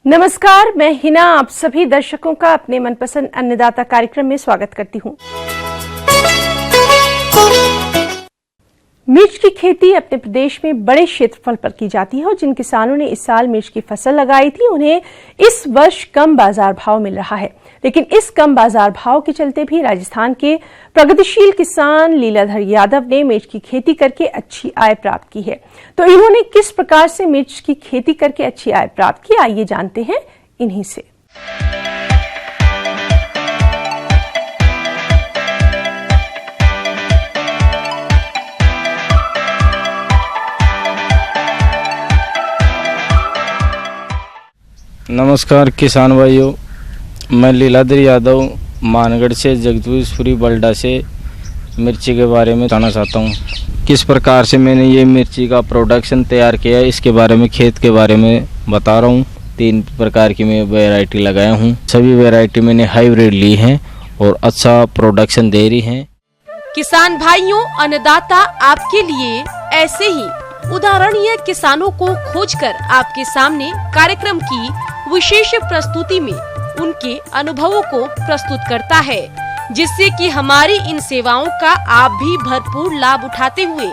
नमस्कार, मैं हिना आप सभी दर्शकों का अपने मनपसंद अन्नदाता कार्यक्रम में स्वागत करती हूं। मिर्च की खेती अपने प्रदेश में बड़े क्षेत्रफल पर की जाती है और जिन किसानों ने इस साल मिर्च की फसल लगाई थी उन्हें इस वर्ष कम बाजार भाव मिल रहा है। लेकिन इस कम बाजार भाव के चलते भी राजस्थान के प्रगतिशील किसान लीलाधर यादव ने मिर्च की खेती करके अच्छी आय प्राप्त की है। तो इन्होंने किस प्रकार से मिर्च की खेती करके अच्छी आय प्राप्त की, आइए जानते हैं इन्हीं से। नमस्कार किसान भाइयों, मैं लीलाधर यादव मानगढ़ से जगदीशपुरी बल्डा से मिर्ची के बारे में बताना चाहता हूँ। किस प्रकार से मैंने ये मिर्ची का प्रोडक्शन तैयार किया है इसके बारे में, खेत के बारे में बता रहा हूँ। 3 प्रकार की मैं वैरायटी लगाया हूँ। सभी वैरायटी मैंने हाइब्रिड ली हैं और अच्छा प्रोडक्शन दे रही हैं। किसान भाइयों, अन्नदाता आपके लिए ऐसे ही उदाहरणीय किसानों को खोजकर आपके सामने कार्यक्रम की विशेष प्रस्तुति में उनके अनुभवों को प्रस्तुत करता है, जिससे कि हमारी इन सेवाओं का आप भी भरपूर लाभ उठाते हुए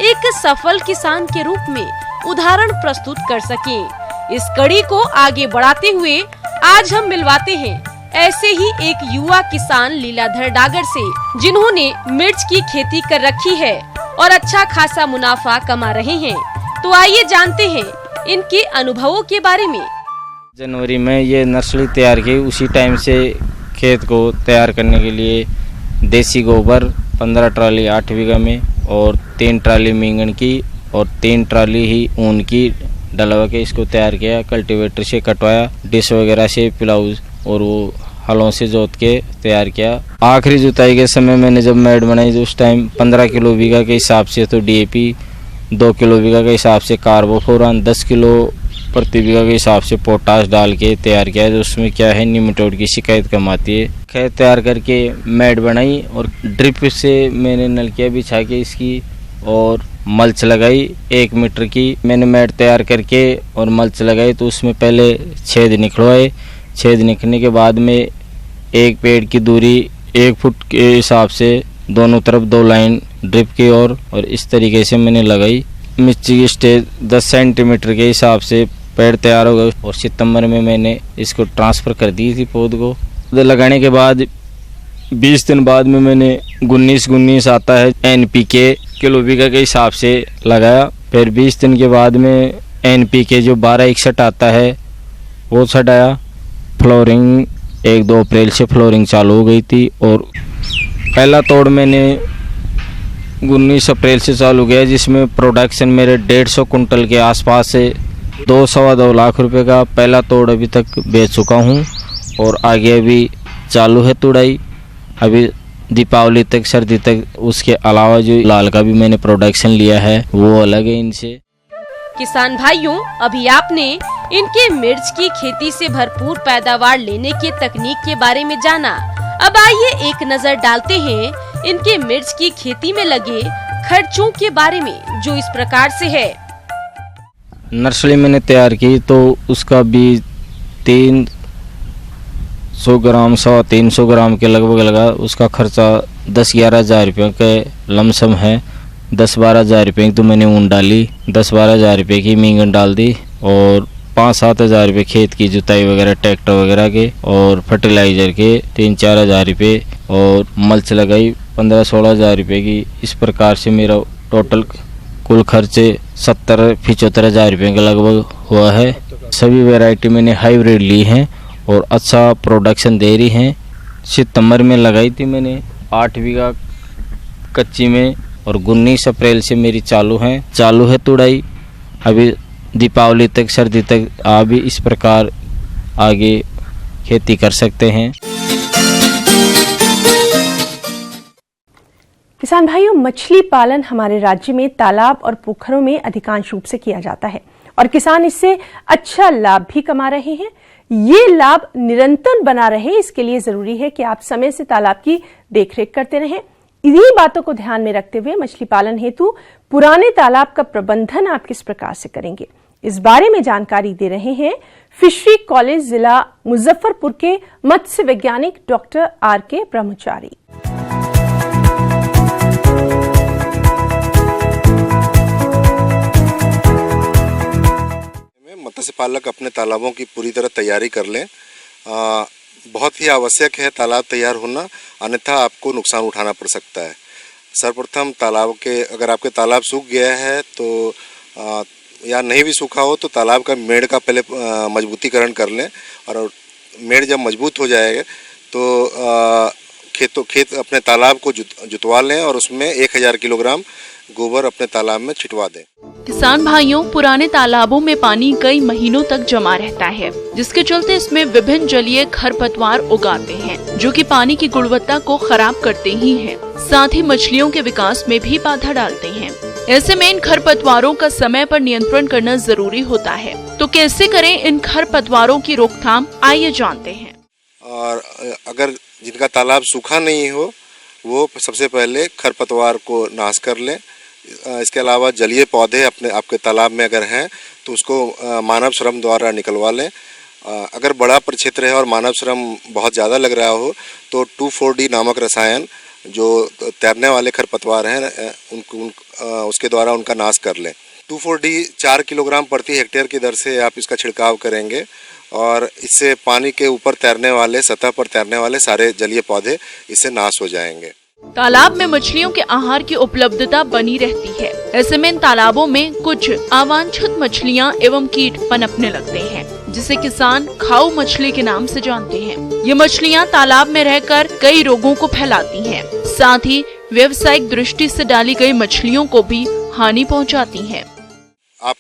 एक सफल किसान के रूप में उदाहरण प्रस्तुत कर सकें। इस कड़ी को आगे बढ़ाते हुए आज हम मिलवाते हैं ऐसे ही एक युवा किसान लीलाधर डागर से, जिन्होंने मिर्च की खेती कर रखी है और अच्छा खासा मुनाफा कमा रहे हैं। तो आइए जानते हैं इनके अनुभवों के बारे में। जनवरी में ये नर्सरी तैयार की, उसी टाइम से खेत को तैयार करने के लिए देसी गोबर 15 ट्राली 8 बीघा में और 3 ट्राली मींगन की और 3 ट्राली ही ऊन की डलवा के इसको तैयार किया। कल्टीवेटर से कटवाया, डिश वगैरह से पिलाउज और वो हलों से जोत के तैयार किया। आखिरी जुताई के समय मैंने जब मैड बनाई तो उस टाइम 15 किलो बीघा के हिसाब से तो डीएपी, 2 किलो बीघा के हिसाब से कार्बोफोरान, 10 किलो प्रति बीघा के हिसाब से पोटाश डाल के तैयार किया। तो उसमें क्या है, निमेटोड की शिकायत कम आती है। खेत तैयार करके मैड बनाई और ड्रिप से मैंने नलकियाँ बिछा के इसकी और मल्च लगाई 1 मीटर की। मैंने मैड तैयार करके और मल्च लगाई तो उसमें पहले छेद निकलवाए। छेद निकलने के बाद में एक पेड़ की दूरी 1 फुट के हिसाब से दोनों तरफ 2 लाइन ड्रिप की और इस तरीके से मैंने लगाई। मिर्ची की स्टेज 10 सेंटीमीटर के हिसाब से पेड़ तैयार हो गए और सितंबर में मैंने इसको ट्रांसफ़र कर दी थी पौध को। लगाने के बाद 20 दिन बाद में मैंने 19 आता है NPK किलो बीघा के हिसाब से लगाया। फिर 20 दिन के बाद में NPK जो 1261 आता है वो छटाया। फ्लोरिंग 1-2 अप्रैल से फ्लोरिंग चालू हो गई थी और पहला तोड़ मैंने 19 अप्रैल से चालू किया, जिसमें प्रोडक्शन मेरे 150 कुंटल के आसपास से 2-2.25 लाख रुपए का पहला तोड़ अभी तक बेच चुका हूं और आगे अभी चालू है तुड़ाई। अभी दीपावली तक, सर्दी तक, उसके अलावा जो लाल का भी मैंने प्रोडक्शन लिया है वो अलग है इनसे। किसान भाइयों, अभी आपने इनके मिर्च की खेती से भरपूर पैदावार लेने के तकनीक के बारे में जाना। अब आइए एक नजर डालते हैं इनके मिर्च की खेती में लगे खर्चों के बारे में, जो इस प्रकार से है। नर्सरी मैंने तैयार की तो उसका बीज 300 ग्राम 300 ग्राम के लगभग लगा। उसका खर्चा 10-11 हज़ार रुपये के लमसम है। 10-12 हज़ार रुपये की तो मैंने ऊन डाली, 10-12 हज़ार रुपये की मींगन डाल दी और 5-7 हज़ार रुपये खेत की जुताई वगैरह, ट्रैक्टर वगैरह के और फर्टिलाइज़र के 3-4 हज़ार रुपये और मल्च लगाई 15-16 हज़ार रुपये की। इस प्रकार से मेरा टोटल कुल खर्चे 70-75 हज़ार रुपये के लगभग हुआ है। सभी वैरायटी मैंने हाइब्रिड ली हैं और अच्छा प्रोडक्शन दे रही हैं। सितंबर में लगाई थी मैंने 8 बीघा कच्ची में और 19 अप्रैल से मेरी चालू है तुड़ाई। अभी दीपावली तक, सर्दी तक आप भी इस प्रकार आगे खेती कर सकते हैं। किसान भाइयों, मछली पालन हमारे राज्य में तालाब और पोखरों में अधिकांश रूप से किया जाता है और किसान इससे अच्छा लाभ भी कमा रहे हैं। ये लाभ निरंतर बना रहे, इसके लिए जरूरी है कि आप समय से तालाब की देखरेख करते रहें। इन्हीं बातों को ध्यान में रखते हुए मछली पालन हेतु पुराने तालाब का प्रबंधन आप किस प्रकार से करेंगे, इस बारे में जानकारी दे रहे हैं फिशरी कॉलेज जिला मुजफ्फरपुर के मत्स्य वैज्ञानिक डॉक्टर आर.के. ब्रह्मचारी। मत्स्य पालक अपने तालाबों की पूरी तरह तैयारी कर लें। बहुत ही आवश्यक है तालाब तैयार होना, अन्यथा आपको नुकसान उठाना पड़ सकता है। सर्वप्रथम अगर आपके तालाब सूख गया है तो या नहीं भी सूखा हो तो तालाब का मेड़ का पहले मजबूतीकरण कर लें, और मेड़ जब मजबूत हो जाएगा तो खेत अपने तालाब को जुतवा लें और उसमें 1000 किलोग्राम गोबर अपने तालाब में छिटवा दें। किसान भाइयों, पुराने तालाबों में पानी कई महीनों तक जमा रहता है, जिसके चलते इसमें विभिन्न जलीय खरपतवार उगाते हैं, जो कि पानी की गुणवत्ता को खराब करते ही हैं, साथ ही मछलियों के विकास में भी बाधा डालते हैं। ऐसे में इन खरपतवारों का समय पर नियंत्रण करना जरूरी होता है। तो कैसे करें इन खरपतवारों की रोकथाम, आइए जानते हैं। और अगर जिनका तालाब सूखा नहीं हो वो सबसे पहले खरपतवार को नाश कर लें। इसके अलावा जलीय पौधे आपके तालाब में अगर हैं तो उसको मानव श्रम द्वारा निकलवा लें। अगर बड़ा प्रक्षेत्र है और मानव श्रम बहुत ज़्यादा लग रहा हो तो 2,4-D नामक रसायन जो तैरने वाले खरपतवार हैं उसके द्वारा उनका नाश कर लें। 2,4-D 4 किलोग्राम प्रति हेक्टेयर की दर से आप इसका छिड़काव करेंगे और इससे पानी के ऊपर तैरने वाले, सतह पर तैरने वाले सारे जलीय पौधे इससे नाश हो जाएंगे। तालाब में मछलियों के आहार की उपलब्धता बनी रहती है। ऐसे में इन तालाबों में कुछ अवांछित मछलियां एवं कीट पनपने लगते हैं, जिसे किसान खाऊ मछली के नाम से जानते हैं। ये मछलियां तालाब में रहकर कई रोगों को फैलाती हैं, साथ ही व्यावसायिक दृष्टि से डाली गई मछलियों को भी हानि पहुंचाती हैं। आप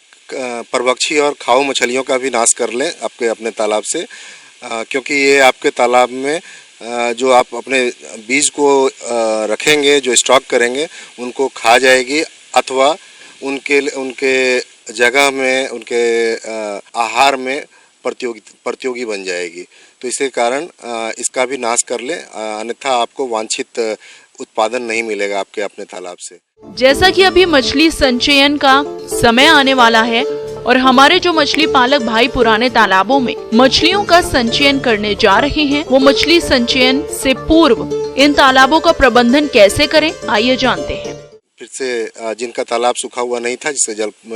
परभक्षी और खाऊ मछलियों का भी नाश कर लें अपने तालाब से, क्योंकि ये आपके तालाब में जो आप अपने बीज को रखेंगे, जो स्टॉक करेंगे, उनको खा जाएगी अथवा उनके जगह में, उनके आहार में प्रतियोगी बन जाएगी। तो इसके कारण इसका भी नाश कर लें, अन्यथा आपको वांछित उत्पादन नहीं मिलेगा आपके अपने तालाब से। जैसा कि अभी मछली संचयन का समय आने वाला है और हमारे जो मछली पालक भाई पुराने तालाबों में मछलियों का संचयन करने जा रहे हैं, वो मछली संचयन से पूर्व इन तालाबों का प्रबंधन कैसे करें, आइए जानते हैं। फिर से जिनका तालाब सूखा हुआ नहीं था, जिससे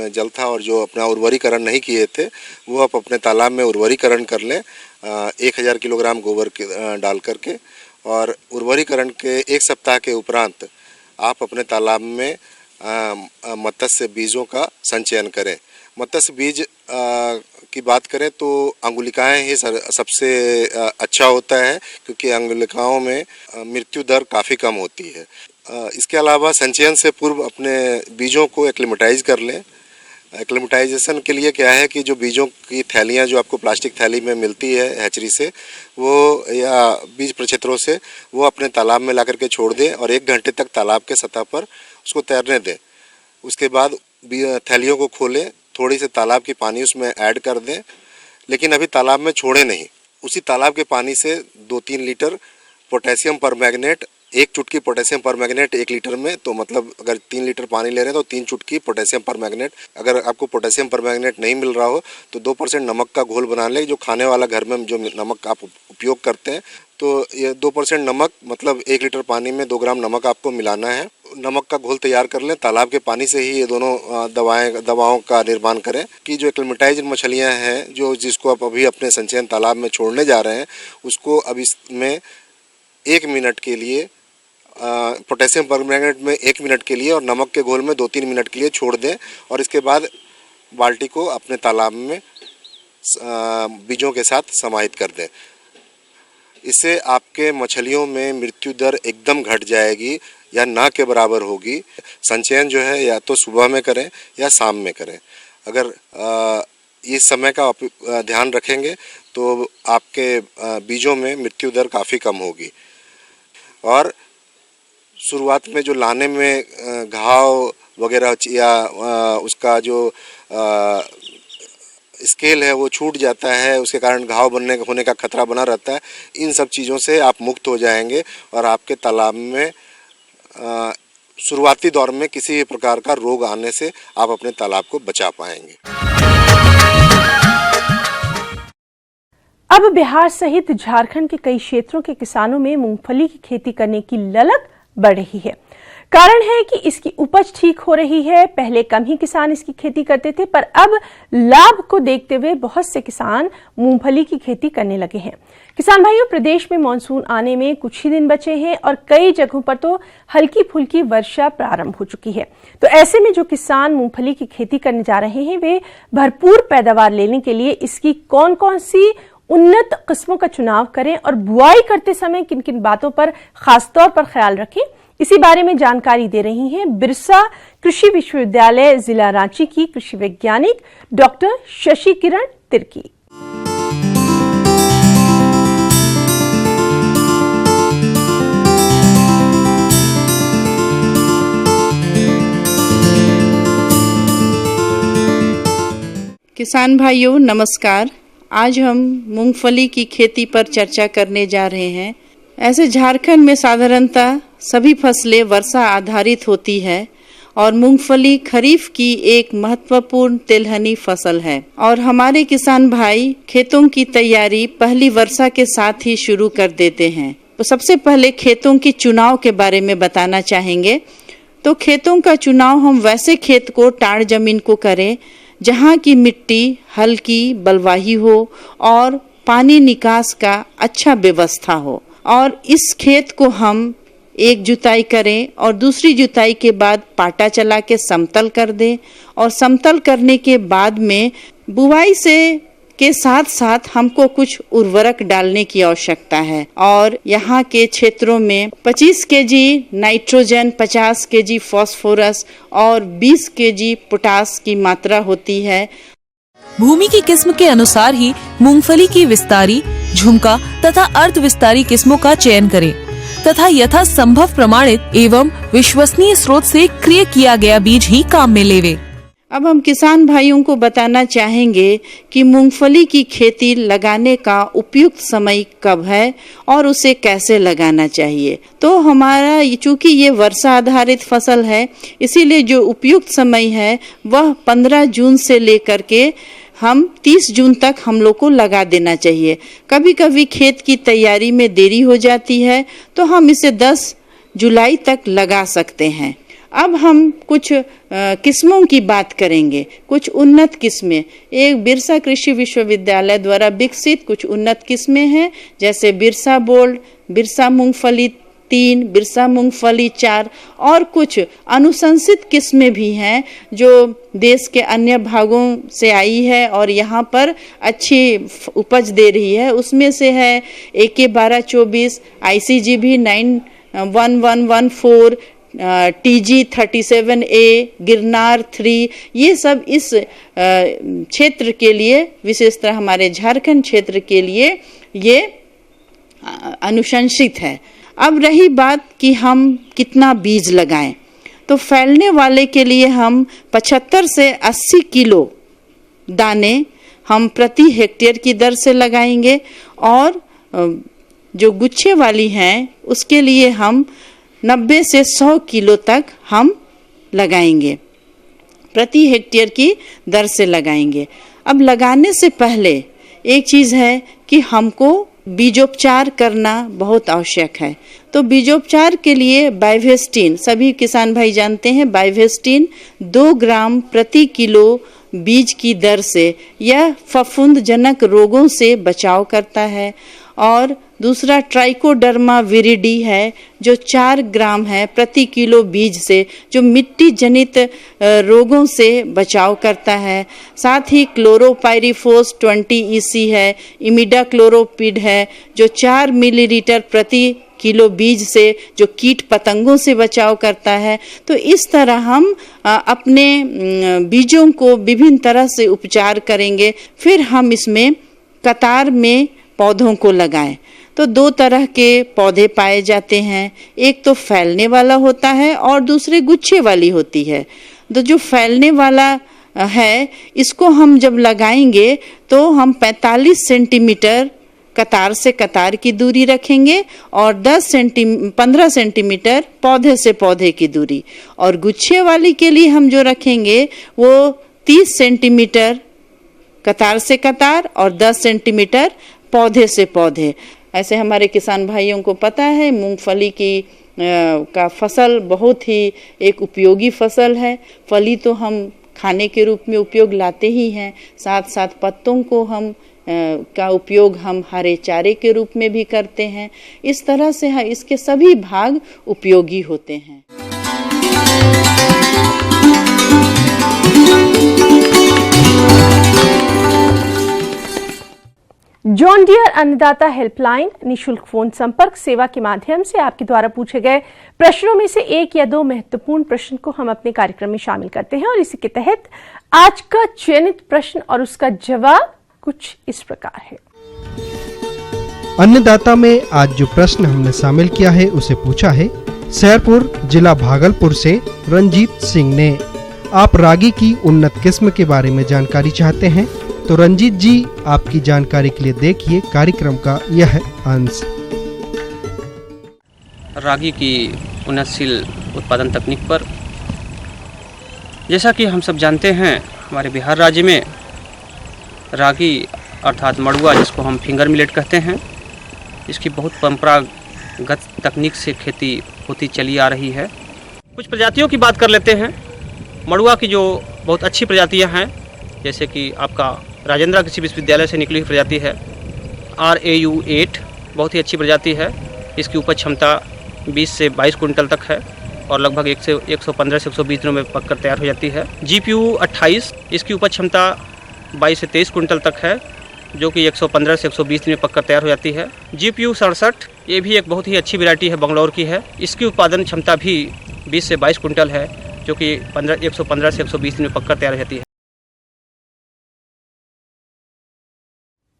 जल था और जो अपना उर्वरीकरण नहीं किए थे, वो आप अपने तालाब में उर्वरीकरण कर लें 1000 किलोग्राम गोबर डाल करके। और उर्वरीकरण के 1 सप्ताह के उपरांत आप अपने तालाब में मत्स्य बीजों का संचयन करें। मत्स्य बीज की बात करें तो अंगुलिकाएं ही सबसे अच्छा होता है, क्योंकि अंगुलिकाओं में मृत्यु दर काफ़ी कम होती है। इसके अलावा संचयन से पूर्व अपने बीजों को एक्लिमेटाइज कर लें। एक्लिमेटाइजेशन के लिए क्या है कि जो बीजों की थैलियां जो आपको प्लास्टिक थैली में मिलती है हैचरी से, वो या बीज प्रक्षेत्रों से, वो अपने तालाब में ला करके छोड़ दें और 1 घंटे तक तालाब के सतह पर उसको तैरने दें। उसके बाद थैलियों को खोलें, थोड़ी सी तालाब की पानी उसमें ऐड कर दें, लेकिन अभी तालाब में छोड़े नहीं। उसी तालाब के पानी से 2-3 लीटर पोटेशियम परमैंगनेट, 1 चुटकी पोटेशियम परमैंगनेट 1 लीटर में, तो मतलब अगर 3 लीटर पानी ले रहे हैं तो 3 चुटकी पोटेशियम परमैंगनेट। अगर आपको पोटेशियम परमैंगनेट नहीं मिल रहा हो तो 2% नमक का घोल बना लें। जो खाने वाला घर में जो नमक आप उपयोग करते हैं, तो ये 2% नमक, मतलब 1 लीटर पानी में 2 ग्राम नमक आपको मिलाना है। नमक का घोल तैयार कर लें। तालाब के पानी से ही ये दोनों दवाओं का निर्माण करें कि जो एक्लिमेटाइज्ड मछलियाँ हैं, जिसको आप अभी अपने संचयन तालाब में छोड़ने जा रहे हैं, उसको अब इसमें 1 मिनट के लिए पोटेशियम परमैंगनेट में 1 मिनट के लिए और नमक के घोल में 2-3 मिनट के लिए छोड़ दें। और इसके बाद बाल्टी को अपने तालाब में बीजों के साथ समाहित कर दें। इससे आपके मछलियों में मृत्यु दर एकदम घट जाएगी या ना के बराबर होगी। संचयन जो है या तो सुबह में करें या शाम में करें। अगर इस समय का ध्यान रखेंगे तो आपके बीजों में मृत्यु दर काफ़ी कम होगी। और शुरुआत में जो लाने में घाव वगैरह या उसका जो स्केल है वो छूट जाता है, उसके कारण घाव होने का खतरा बना रहता है। इन सब चीज़ों से आप मुक्त हो जाएंगे और आपके तालाब में शुरुआती दौर में किसी प्रकार का रोग आने से आप अपने तालाब को बचा पाएंगे। अब बिहार सहित झारखंड के कई क्षेत्रों के किसानों में मूंगफली की खेती करने की ललक बढ़ रही है। कारण है कि इसकी उपज ठीक हो रही है। पहले कम ही किसान इसकी खेती करते थे, पर अब लाभ को देखते हुए बहुत से किसान मूंगफली की खेती करने लगे हैं। किसान भाइयों, प्रदेश में मानसून आने में कुछ ही दिन बचे हैं और कई जगहों पर तो हल्की फुल्की वर्षा प्रारंभ हो चुकी है। तो ऐसे में जो किसान मूंगफली की खेती करने जा रहे हैं, वे भरपूर पैदावार लेने के लिए इसकी कौन कौन सी उन्नत किस्मों का चुनाव करें और बुआई करते समय किन किन बातों पर खासतौर पर ख्याल रखें, इसी बारे में जानकारी दे रही हैं बिरसा कृषि विश्वविद्यालय जिला रांची की कृषि वैज्ञानिक डॉक्टर शशि किरण तिर्की। किसान भाइयों नमस्कार। आज हम मूंगफली की खेती पर चर्चा करने जा रहे हैं। ऐसे झारखंड में साधारणतः सभी फसलें वर्षा आधारित होती है और मूंगफली खरीफ की एक महत्वपूर्ण तिलहनी फसल है और हमारे किसान भाई खेतों की तैयारी पहली वर्षा के साथ ही शुरू कर देते हैं। तो सबसे पहले खेतों के चुनाव के बारे में बताना चाहेंगे। तो खेतों का चुनाव हम वैसे खेत को टाड़ जमीन को करें जहाँ की मिट्टी हल्की बलुआही हो और पानी निकास का अच्छा व्यवस्था हो, और इस खेत को हम एक जुताई करें और दूसरी जुताई के बाद पाटा चला के समतल कर दें और समतल करने के बाद में बुआई से के साथ साथ हमको कुछ उर्वरक डालने की आवश्यकता है। और यहाँ के क्षेत्रों में 25 केजी नाइट्रोजन, 50 केजी फास्फोरस और 20 केजी पोटास की मात्रा होती है। भूमि की किस्म के अनुसार ही मूंगफली की विस्तारी, झुमका तथा अर्ध विस्तारी किस्मों का चयन करें तथा यथा संभव प्रमाणित एवं विश्वसनीय स्रोत से क्रय किया गया बीज ही काम में लेवे। अब हम किसान भाइयों को बताना चाहेंगे कि मूंगफली की खेती लगाने का उपयुक्त समय कब है और उसे कैसे लगाना चाहिए। तो हमारा चूंकि ये वर्षा आधारित फसल है, इसीलिए जो उपयुक्त समय है वह 15 जून से लेकर के हम 30 जून तक हम लोग को लगा देना चाहिए। कभी कभी खेत की तैयारी में देरी हो जाती है तो हम इसे 10 जुलाई तक लगा सकते हैं। अब हम कुछ किस्मों की बात करेंगे, कुछ उन्नत किस्में। एक बिरसा कृषि विश्वविद्यालय द्वारा विकसित कुछ उन्नत किस्में हैं, जैसे बिरसा बोल्ड, बिरसा मूंगफली 3, बिरसा मूंगफली 4 और कुछ अनुशंसित किस्में भी हैं जो देश के अन्य भागों से आई है और यहाँ पर अच्छी उपज दे रही है। उसमें से है AK 1224, ICGB 91114, TG 37A, Girnar 3, ये सब इस क्षेत्र के लिए, विशेषतः हमारे झारखंड क्षेत्र के लिए ये अनुशंसित है। अब रही बात कि हम कितना बीज लगाएं, तो फैलने वाले के लिए हम 75 से 80 किलो दाने हम प्रति हेक्टेयर की दर से लगाएंगे और जो गुच्छे वाली हैं उसके लिए हम 90 से 100 किलो तक हम लगाएंगे, प्रति हेक्टेयर की दर से लगाएंगे। अब लगाने से पहले एक चीज़ है कि हमको बीजोपचार करना बहुत आवश्यक है। तो बीजोपचार के लिए बाइवेस्टिन, सभी किसान भाई जानते हैं, बाइवेस्टिन 2 ग्राम प्रति किलो बीज की दर से यह फफूंदजनक रोगों से बचाव करता है। और दूसरा ट्राइकोडर्मा विरिडी है जो 4 ग्राम है प्रति किलो बीज से, जो मिट्टी जनित रोगों से बचाव करता है। साथ ही क्लोरोपाइरिफोस 20 EC है, इमिडाक्लोरोपिड है जो 4 मिलीलीटर प्रति किलो बीज से जो कीट पतंगों से बचाव करता है। तो इस तरह हम अपने बीजों को विभिन्न तरह से उपचार करेंगे। फिर हम इसमें कतार में पौधों को लगाएं। तो 2 तरह के पौधे पाए जाते हैं, एक तो फैलने वाला होता है और दूसरे गुच्छे वाली होती है। तो जो फैलने वाला है इसको हम जब लगाएंगे तो हम 45 सेंटीमीटर कतार से कतार की दूरी रखेंगे और 15 सेंटीमीटर पौधे से पौधे की दूरी, और गुच्छे वाली के लिए हम जो रखेंगे वो 30 सेंटीमीटर कतार से कतार और 10 सेंटीमीटर पौधे से पौधे। ऐसे हमारे किसान भाइयों को पता है मूंगफली की का फसल बहुत ही एक उपयोगी फसल है। फली तो हम खाने के रूप में उपयोग लाते ही हैं, साथ साथ पत्तों को हम का उपयोग हम हरे चारे के रूप में भी करते हैं। इस तरह से इसके सभी भाग उपयोगी होते हैं। जॉन डियर अन्नदाता हेल्पलाइन निशुल्क फोन संपर्क सेवा के माध्यम से आपके द्वारा पूछे गए प्रश्नों में से एक या दो महत्वपूर्ण प्रश्न को हम अपने कार्यक्रम में शामिल करते हैं और इसी के तहत आज का चयनित प्रश्न और उसका जवाब कुछ इस प्रकार है। अन्नदाता में आज जो प्रश्न हमने शामिल किया है उसे पूछा है सैरपुर जिला भागलपुर से रंजीत सिंह ने। आप रागी की उन्नत किस्म के बारे में जानकारी चाहते हैं तो रंजीत जी आपकी जानकारी के लिए देखिए कार्यक्रम का यह अंश। रागी की उन्नतशील उत्पादन तकनीक पर जैसा कि हम सब जानते हैं हमारे बिहार राज्य में रागी अर्थात मड़ुआ जिसको हम फिंगर मिलेट कहते हैं, इसकी बहुत परंपरागत तकनीक से खेती होती चली आ रही है। कुछ प्रजातियों की बात कर लेते हैं। मड़ुआ की जो बहुत अच्छी प्रजातियां हैं जैसे कि आपका राजेंद्र कृषि विश्वविद्यालय से निकली हुई प्रजाति है RAU 8, बहुत ही अच्छी प्रजाति है। इसकी उपज क्षमता 20 से 22 कुंटल तक है और लगभग 115 से 120 दिनों में पककर तैयार हो जाती है। GPU 28, इसकी उपज क्षमता 22 से 23 कुंटल तक है जो कि 115 से 120 दिन में पककर तैयार हो जाती है। GPU 67, ये भी एक बहुत ही अच्छी वैरायटी है, बंगलौर की है। इसकी उत्पादन क्षमता भी 20 से 22 कुंटल है जो कि 115 से 120 दिन में पककर तैयार हो जाती है।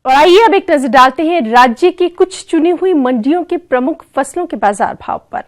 और आइए अब एक नजर डालते हैं राज्य की कुछ चुनी हुई मंडियों के प्रमुख फसलों के बाजार भाव पर।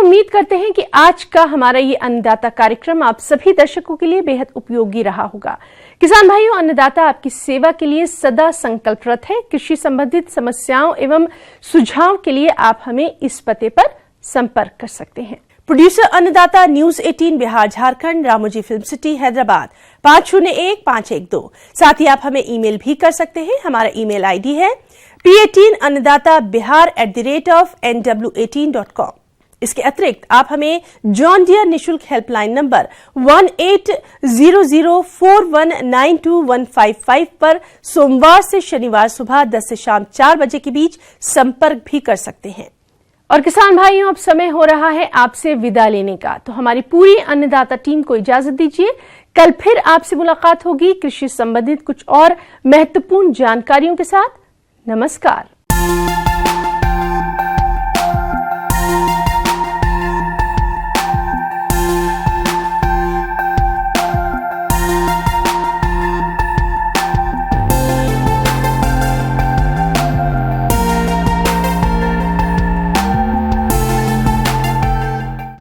उम्मीद करते हैं कि आज का हमारा ये अन्नदाता कार्यक्रम आप सभी दर्शकों के लिए बेहद उपयोगी रहा होगा। किसान भाइयों, अन्नदाता आपकी सेवा के लिए सदा संकल्परत है। कृषि संबंधित समस्याओं एवं सुझाव के लिए आप हमें इस पते पर संपर्क कर सकते हैं। प्रोड्यूसर अन्नदाता news 18 Bihar Jharkhand, Ramoji film city Hyderabad 501512। साथ ही आप हमें ईमेल भी कर सकते हैं। हमारा ईमेल आईडी है p18annadatabihar@nw18.com। इसके अतिरिक्त आप हमें जॉन डियर निशुल्क हेल्पलाइन नंबर 180041921555 पर सोमवार से शनिवार सुबह 10 से शाम 4 बजे के बीच संपर्क भी कर सकते हैं। और किसान भाइयों, अब समय हो रहा है आपसे विदा लेने का, तो हमारी पूरी अन्नदाता टीम को इजाजत दीजिए। कल फिर आपसे मुलाकात होगी कृषि संबंधित कुछ और महत्वपूर्ण जानकारियों के साथ। नमस्कार।